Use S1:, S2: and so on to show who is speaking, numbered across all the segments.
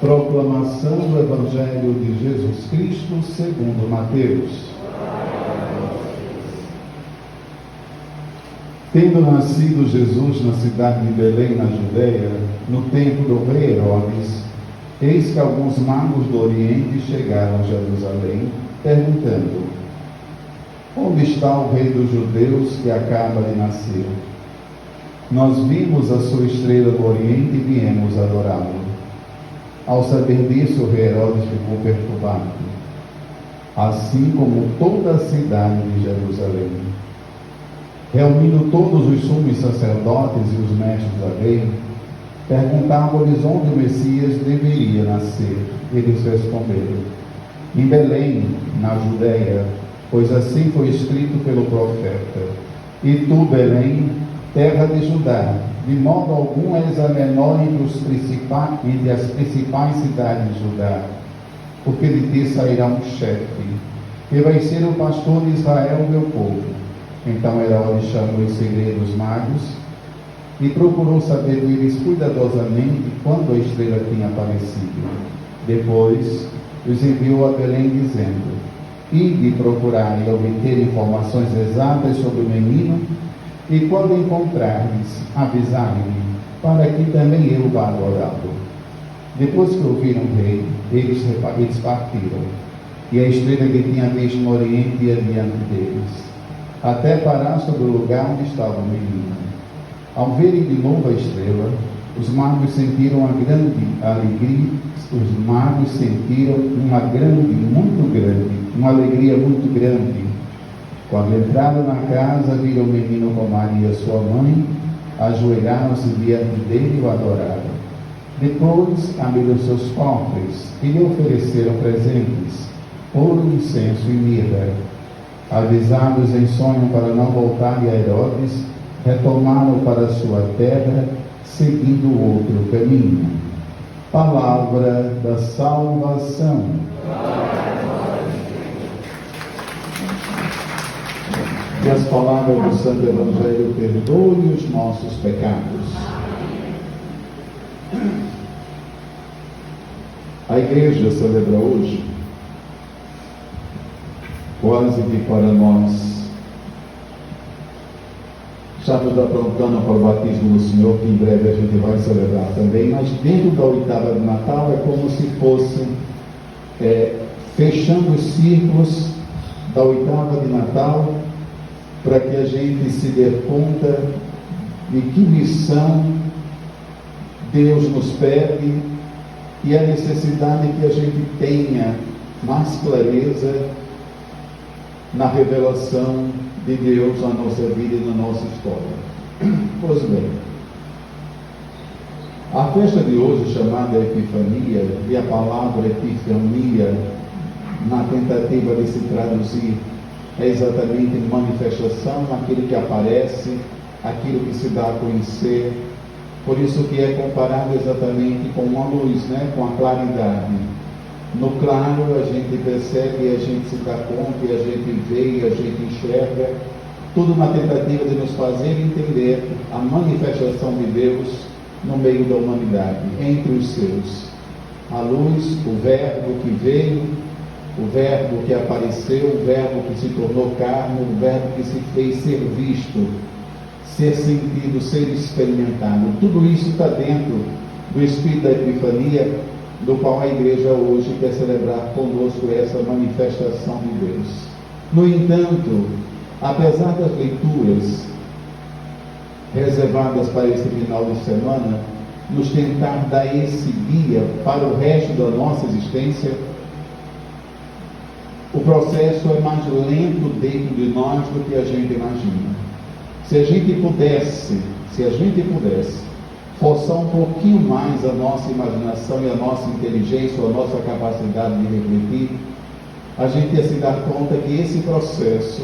S1: Proclamação do Evangelho de Jesus Cristo segundo Mateus. Tendo nascido Jesus na cidade de Belém, na Judeia, no tempo do rei Herodes, eis que alguns magos do Oriente chegaram a Jerusalém, perguntando: onde está o rei dos judeus que acaba de nascer? Nós vimos a sua estrela no Oriente e viemos adorá-lo. Ao saber disso, o rei Herodes ficou perturbado, assim como toda a cidade de Jerusalém. Reunindo todos os sumos sacerdotes e os mestres da lei, perguntavam-lhes onde o Messias deveria nascer. Eles responderam: em Belém, na Judeia, pois assim foi escrito pelo profeta: e tu, Belém, terra de Judá, de modo algum és a menor entre as principais cidades de Judá, porque de ti sairá um chefe, que vai ser o pastor de Israel, meu povo. Então Herodes chamou em segredo os magos e procurou saber deles cuidadosamente quando a estrela tinha aparecido. Depois os enviou a Belém, dizendo: ide procurar e obter informações exatas sobre o menino, e quando encontrardes, avisai-me, para que também eu vá adorá-lo. Depois que ouviram o rei, eles partiram, e a estrela que tinha visto no Oriente ia diante deles, até parar sobre o lugar onde estava o menino. Ao verem de novo a estrela, os magos sentiram uma grande alegria. Os magos sentiram uma alegria muito grande. Quando entraram na casa, viram o menino com Maria, sua mãe, ajoelharam-se diante dele e o adoraram. Depois abriram seus cofres e lhe ofereceram presentes: ouro, incenso e mirra. Avisados em sonho para não voltarem a Herodes, retomaram para sua terra, seguindo outro caminho. Palavra da salvação. Que as palavras do Santo Evangelho perdoem os nossos pecados. A Igreja celebra hoje, quase que para nós, estamos aprontando para o batismo do Senhor, que em breve a gente vai celebrar também, mas dentro da oitava de Natal é como se fosse fechando os círculos da oitava de Natal, para que a gente se dê conta de que missão Deus nos pede e a necessidade que a gente tenha mais clareza na revelação de Deus na nossa vida e na nossa história. Pois bem, a festa de hoje, chamada Epifania, e a palavra Epifania, na tentativa de se traduzir, é exatamente manifestação, aquilo que aparece, aquilo que se dá a conhecer. Por isso que é comparado exatamente com uma luz, com a claridade. No claro a gente percebe, a gente se dá conta, e a gente vê, a gente enxerga, tudo na tentativa de nos fazer entender a manifestação de Deus no meio da humanidade, entre os seus. A luz, o verbo que veio, o verbo que apareceu, o verbo que se tornou carne, o verbo que se fez ser visto, ser sentido, ser experimentado. Tudo isso está dentro do Espírito da Epifania, do qual a Igreja hoje quer celebrar conosco essa manifestação de Deus. No entanto, apesar das leituras reservadas para esse final de semana, nos tentar dar esse guia para o resto da nossa existência, o processo é mais lento dentro de nós do que a gente imagina. Se a gente pudesse forçar um pouquinho mais a nossa imaginação e a nossa inteligência, ou a nossa capacidade de refletir, a gente ia se dar conta que esse processo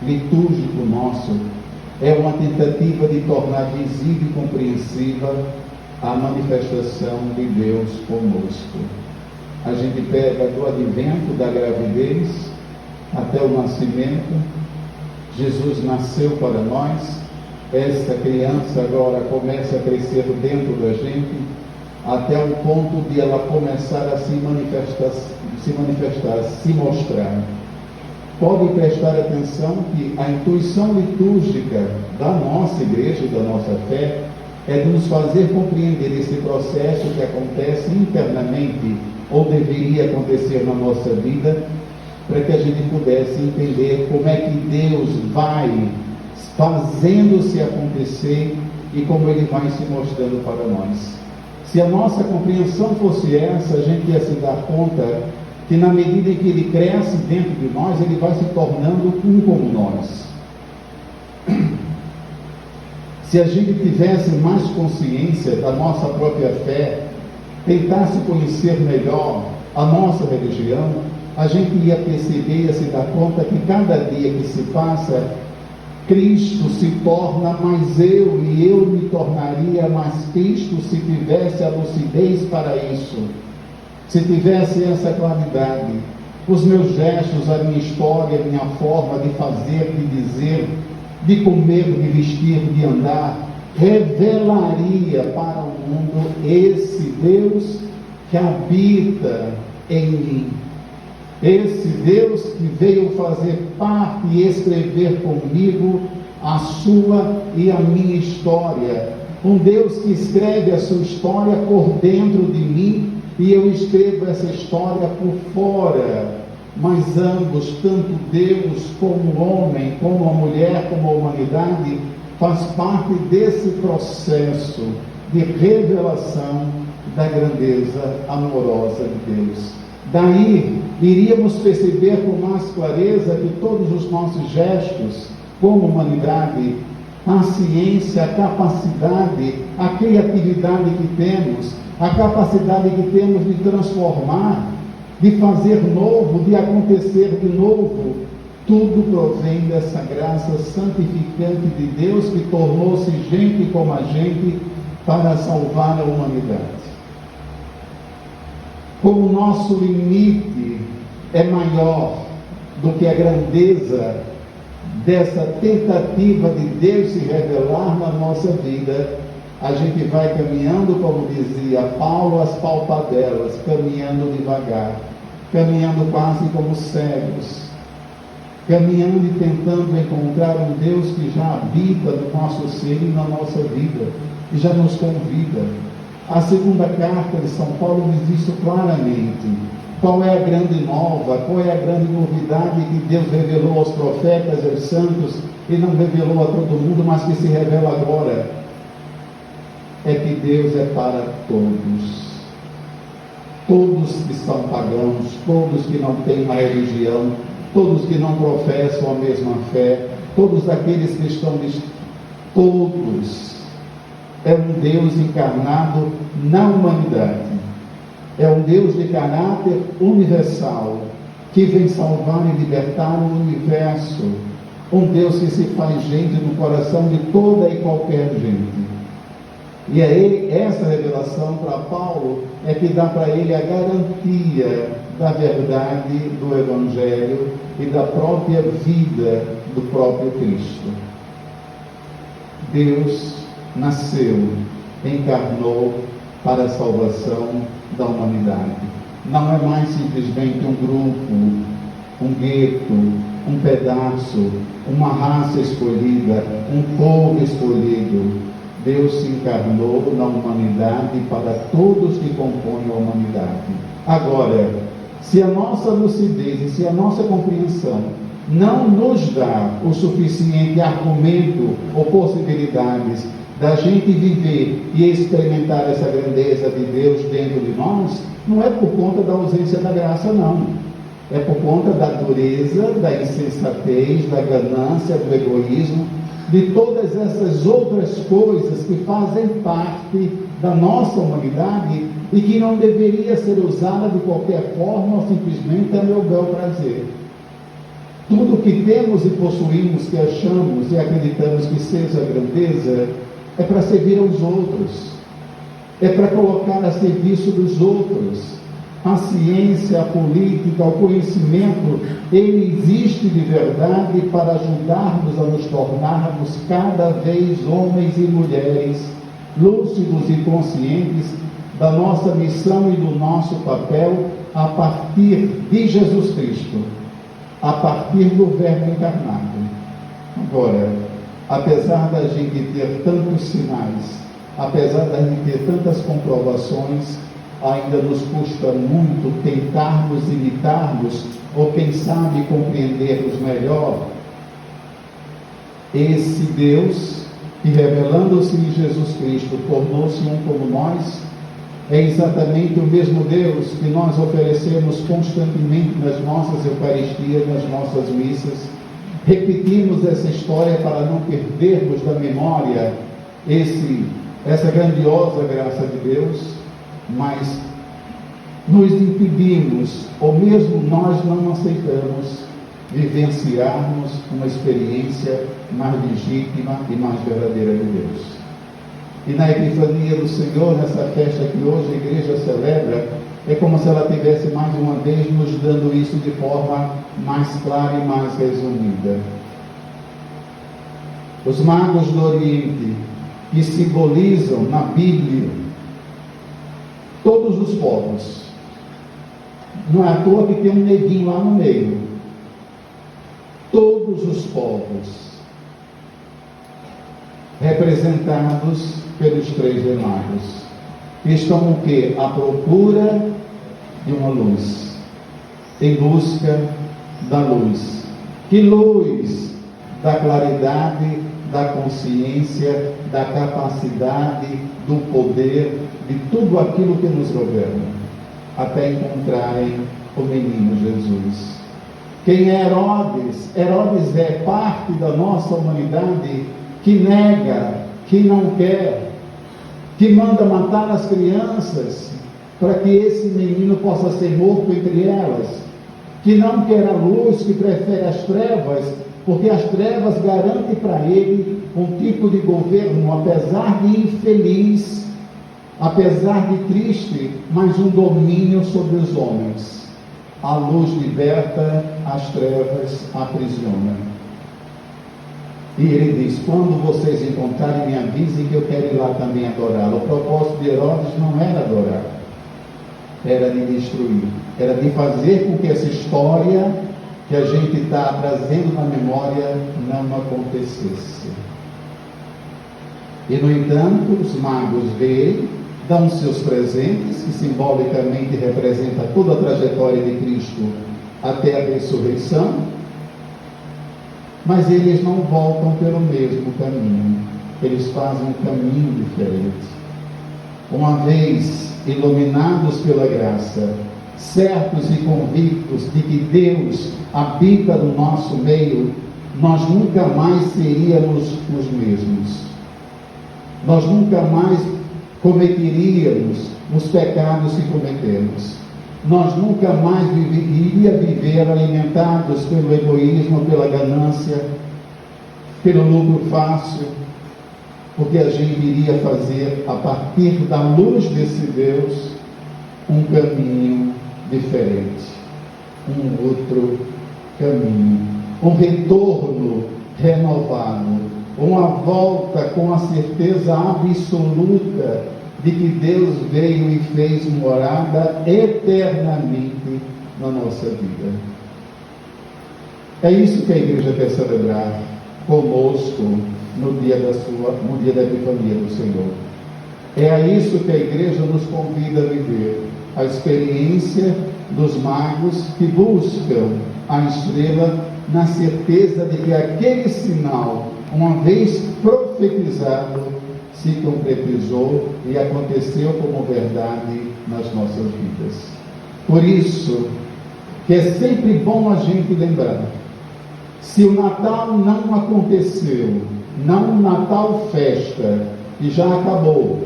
S1: litúrgico nosso é uma tentativa de tornar visível e compreensiva a manifestação de Deus conosco. A gente pega do advento da gravidez até o nascimento. Jesus nasceu para nós. Esta criança agora começa a crescer dentro da gente, até o ponto de ela começar a se mostrar. Pode prestar atenção que a intuição litúrgica da nossa igreja, da nossa fé, é de nos fazer compreender esse processo que acontece internamente, ou deveria acontecer na nossa vida, para que a gente pudesse entender como é que Deus vai fazendo-se acontecer e como Ele vai se mostrando para nós. Se a nossa compreensão fosse essa, a gente ia se dar conta que na medida em que Ele cresce dentro de nós, Ele vai se tornando um como nós. Se a gente tivesse mais consciência da nossa própria fé, tentasse conhecer melhor a nossa religião, a gente ia perceber, ia se dar conta que cada dia que se passa, Cristo se torna mais eu, e eu me tornaria mais Cristo se tivesse a lucidez para isso, se tivesse essa claridade. Os meus gestos, a minha história, a minha forma de fazer, de dizer, de comer, de vestir, de andar, revelaria para o mundo esse Deus que habita em mim. Esse Deus que veio fazer parte e escrever comigo a sua e a minha história. Um Deus que escreve a sua história por dentro de mim e eu escrevo essa história por fora. Mas ambos, tanto Deus como o homem, como a mulher, como a humanidade, faz parte desse processo de revelação da grandeza amorosa de Deus. Daí, iríamos perceber com mais clareza que todos os nossos gestos, como humanidade, a ciência, a capacidade, a criatividade que temos, a capacidade que temos de transformar, de fazer novo, de acontecer de novo, tudo provém dessa graça santificante de Deus que tornou-se gente como a gente para salvar a humanidade. Como o nosso limite é maior do que a grandeza dessa tentativa de Deus se revelar na nossa vida, a gente vai caminhando, como dizia Paulo, as palpadelas, caminhando devagar, caminhando quase como cegos, caminhando e tentando encontrar um Deus que já habita no nosso ser e na nossa vida, e já nos convida. A segunda carta de São Paulo diz isso claramente. Qual é a grande nova, qual é a grande novidade que Deus revelou aos profetas e aos santos e não revelou a todo mundo, mas que se revela agora? É que Deus é para todos. Todos que são pagãos, todos que não têm uma religião, todos que não professam a mesma fé, todos aqueles que estão todos. É um Deus encarnado na humanidade. É um Deus de caráter universal, que vem salvar e libertar o universo. Um Deus que se faz gente no coração de toda e qualquer gente. E essa revelação para Paulo é que dá para ele a garantia da verdade do Evangelho e da própria vida do próprio Cristo. Deus nasceu, encarnou para a salvação da humanidade. Não é mais simplesmente um grupo, um gueto, um pedaço, uma raça escolhida, um povo escolhido. Deus se encarnou na humanidade para todos que compõem a humanidade. Agora, se a nossa lucidez e se a nossa compreensão não nos dá o suficiente argumento ou possibilidades da gente viver e experimentar essa grandeza de Deus dentro de nós, não é por conta da ausência da graça, não. É por conta da dureza, da insensatez, da ganância, do egoísmo, de todas essas outras coisas que fazem parte da nossa humanidade e que não deveria ser usada de qualquer forma ou simplesmente a meu bel prazer. Tudo que temos e possuímos, que achamos e acreditamos que seja grandeza, é para servir aos outros, é para colocar a serviço dos outros. A ciência, a política, o conhecimento, ele existe de verdade para ajudarmos a nos tornarmos cada vez homens e mulheres lúcidos e conscientes da nossa missão e do nosso papel a partir de Jesus Cristo, a partir do Verbo encarnado. Agora, apesar da gente ter tantos sinais, apesar da gente ter tantas comprovações, ainda nos custa muito tentarmos imitarmos, ou quem sabe compreendermos melhor esse Deus que, revelando-se em Jesus Cristo, tornou-se um como nós. É exatamente o mesmo Deus que nós oferecemos constantemente nas nossas Eucaristias, nas nossas missas. Repetimos essa história para não perdermos da memória essa grandiosa graça de Deus, mas nos impedimos, ou mesmo nós não aceitamos, vivenciarmos uma experiência mais legítima e mais verdadeira de Deus. E na Epifania do Senhor, nessa festa que hoje a igreja celebra, é como se ela tivesse mais uma vez nos dando isso de forma mais clara e mais resumida. Os magos do Oriente, que simbolizam na Bíblia todos os povos, não é à toa que tem um neguinho lá no meio. Todos os povos representados pelos três magos, que estão o quê? À procura de uma luz, em busca da luz. Que luz? Da claridade, da consciência, da capacidade, do poder, de tudo aquilo que nos governa, até encontrarem o menino Jesus. Quem é Herodes? Herodes é parte da nossa humanidade que nega, que não quer, que manda matar as crianças para que esse menino possa ser morto entre elas, que não quer a luz, que prefere as trevas, porque as trevas garantem para ele um tipo de governo, apesar de infeliz, apesar de triste, mas um domínio sobre os homens. A luz liberta, as trevas aprisiona. E ele diz: quando vocês encontrarem, me avisem que eu quero ir lá também adorá-lo. O propósito de Herodes não era adorar, era de destruir, era de fazer com que essa história que a gente está trazendo na memória não acontecesse. E no entanto, os magos veem, dão seus presentes, que simbolicamente representa toda a trajetória de Cristo até a ressurreição, mas eles não voltam pelo mesmo caminho, eles fazem um caminho diferente. Uma vez iluminados pela graça, certos e convictos de que Deus habita no nosso meio, nós nunca mais seríamos os mesmos. Nós nunca mais cometeríamos os pecados que cometemos. Nós nunca mais iria viver alimentados pelo egoísmo, pela ganância, pelo lucro fácil, porque a gente iria fazer, a partir da luz desse Deus, um caminho diferente, um outro caminho, um retorno renovado, uma volta com a certeza absoluta de que Deus veio e fez morada eternamente na nossa vida. É isso que a igreja quer celebrar conosco no dia da Epifania do Senhor. É a isso que a igreja nos convida a viver, a experiência dos magos que buscam a estrela na certeza de que aquele sinal, uma vez profetizado, se concretizou e aconteceu como verdade nas nossas vidas. Por isso que é sempre bom a gente lembrar, se o Natal não aconteceu, não o Natal festa, que já acabou,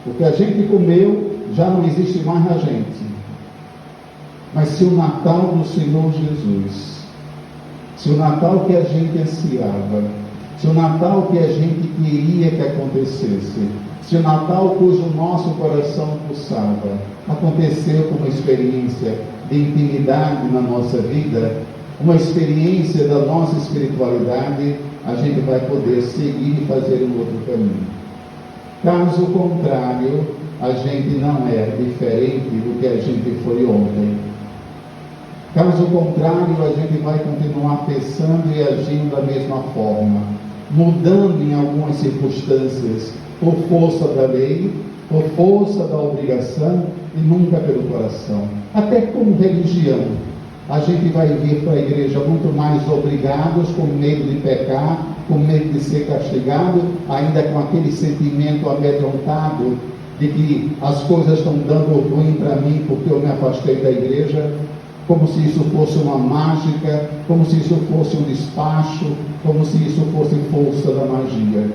S1: o que a gente comeu já não existe mais na gente, mas se o Natal do Senhor Jesus, se o Natal que a gente ansiava, se o Natal que a gente queria que acontecesse, se o Natal cujo nosso coração pulsava, aconteceu como experiência de intimidade na nossa vida, uma experiência da nossa espiritualidade, a gente vai poder seguir e fazer um outro caminho. Caso contrário, a gente não é diferente do que a gente foi ontem. Caso contrário, a gente vai continuar pensando e agindo da mesma forma, mudando em algumas circunstâncias, por força da lei, por força da obrigação e nunca pelo coração. Até como religião, a gente vai vir para a igreja muito mais obrigados, com medo de pecar, com medo de ser castigado, ainda com aquele sentimento amedrontado de que as coisas estão dando ruim para mim porque eu me afastei da igreja, como se isso fosse uma mágica, como se isso fosse um despacho, como se isso fosse força da magia.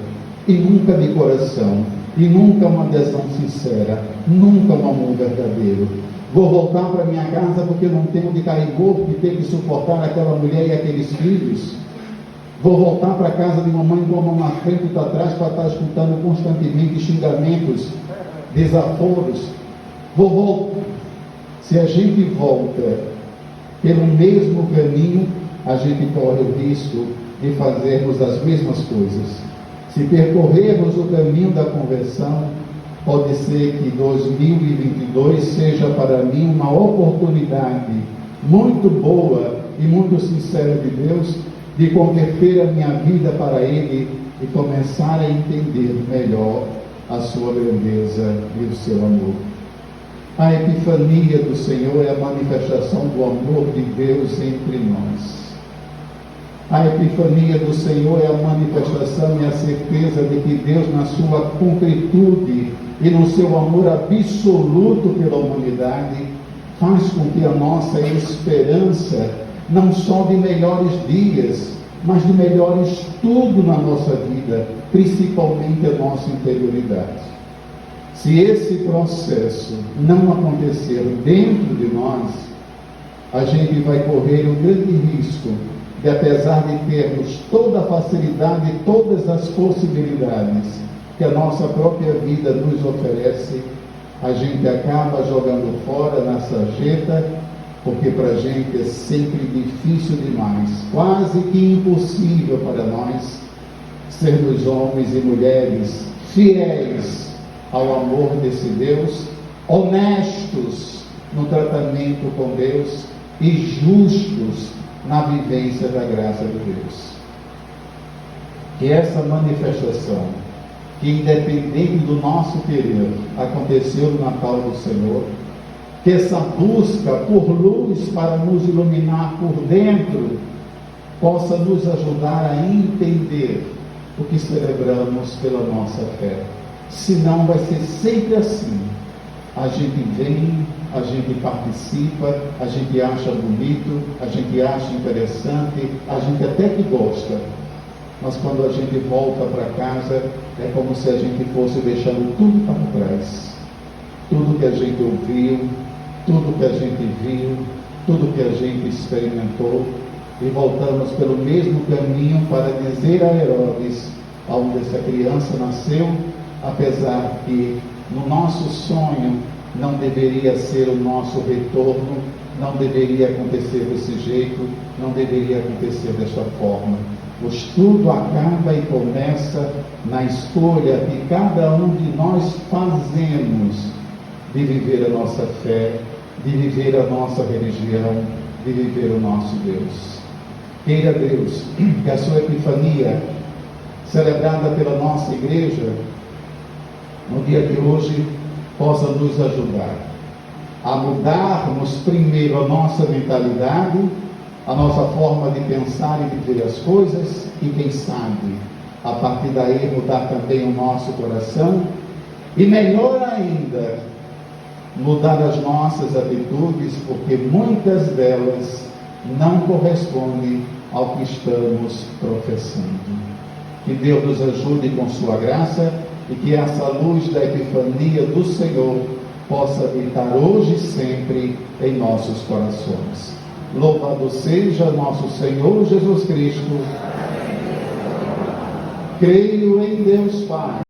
S1: E nunca de coração, e nunca uma adesão sincera, nunca um amor verdadeiro. Vou voltar para minha casa porque não tenho de cair gordo e ter que suportar aquela mulher e aqueles filhos. Vou voltar para casa de mamãe com a mão na frente e outra atrás para estar escutando constantemente xingamentos, desaforos. Vou voltar. Se a gente volta pelo mesmo caminho, a gente corre o risco de fazermos as mesmas coisas. Se percorrermos o caminho da conversão, pode ser que 2022 seja para mim uma oportunidade muito boa e muito sincera de Deus de converter a minha vida para Ele e começar a entender melhor a sua grandeza e o seu amor. A epifania do Senhor é a manifestação do amor de Deus entre nós. A epifania do Senhor é a manifestação e a certeza de que Deus, na sua concretude e no seu amor absoluto pela humanidade, faz com que a nossa esperança, não só de melhores dias, mas de melhores tudo na nossa vida, principalmente a nossa interioridade. Se esse processo não acontecer dentro de nós, a gente vai correr o grande risco de, apesar de termos toda a facilidade e todas as possibilidades que a nossa própria vida nos oferece, a gente acaba jogando fora na sarjeta, porque para a gente é sempre difícil demais, quase que impossível para nós, sermos homens e mulheres fiéis ao amor desse Deus, honestos no tratamento com Deus e justos na vivência da graça de Deus. Que essa manifestação, que independente do nosso querer, aconteceu no Natal do Senhor, que essa busca por luz para nos iluminar por dentro, possa nos ajudar a entender o que celebramos pela nossa fé. Senão vai ser sempre assim. A gente vem, a gente participa, a gente acha bonito, a gente acha interessante, a gente até que gosta. Mas quando a gente volta para casa, é como se a gente fosse deixando tudo para trás. Tudo que a gente ouviu, tudo que a gente viu, tudo que a gente experimentou, e voltamos pelo mesmo caminho para dizer a Herodes, onde essa criança nasceu, apesar que no nosso sonho não deveria ser o nosso retorno, não deveria acontecer desse jeito, não deveria acontecer desta forma. Pois tudo acaba e começa na escolha que cada um de nós fazemos de viver a nossa fé, de viver a nossa religião, de viver o nosso Deus. Queira Deus que a sua epifania, celebrada pela nossa igreja, no dia de hoje, possa nos ajudar a mudarmos primeiro a nossa mentalidade, a nossa forma de pensar e de ver as coisas, e quem sabe, a partir daí mudar também o nosso coração, e melhor ainda, mudar as nossas atitudes, porque muitas delas não correspondem ao que estamos professando. Que Deus nos ajude com sua graça, e que essa luz da epifania do Senhor possa habitar hoje e sempre em nossos corações. Louvado seja nosso Senhor Jesus Cristo. Creio em Deus Pai.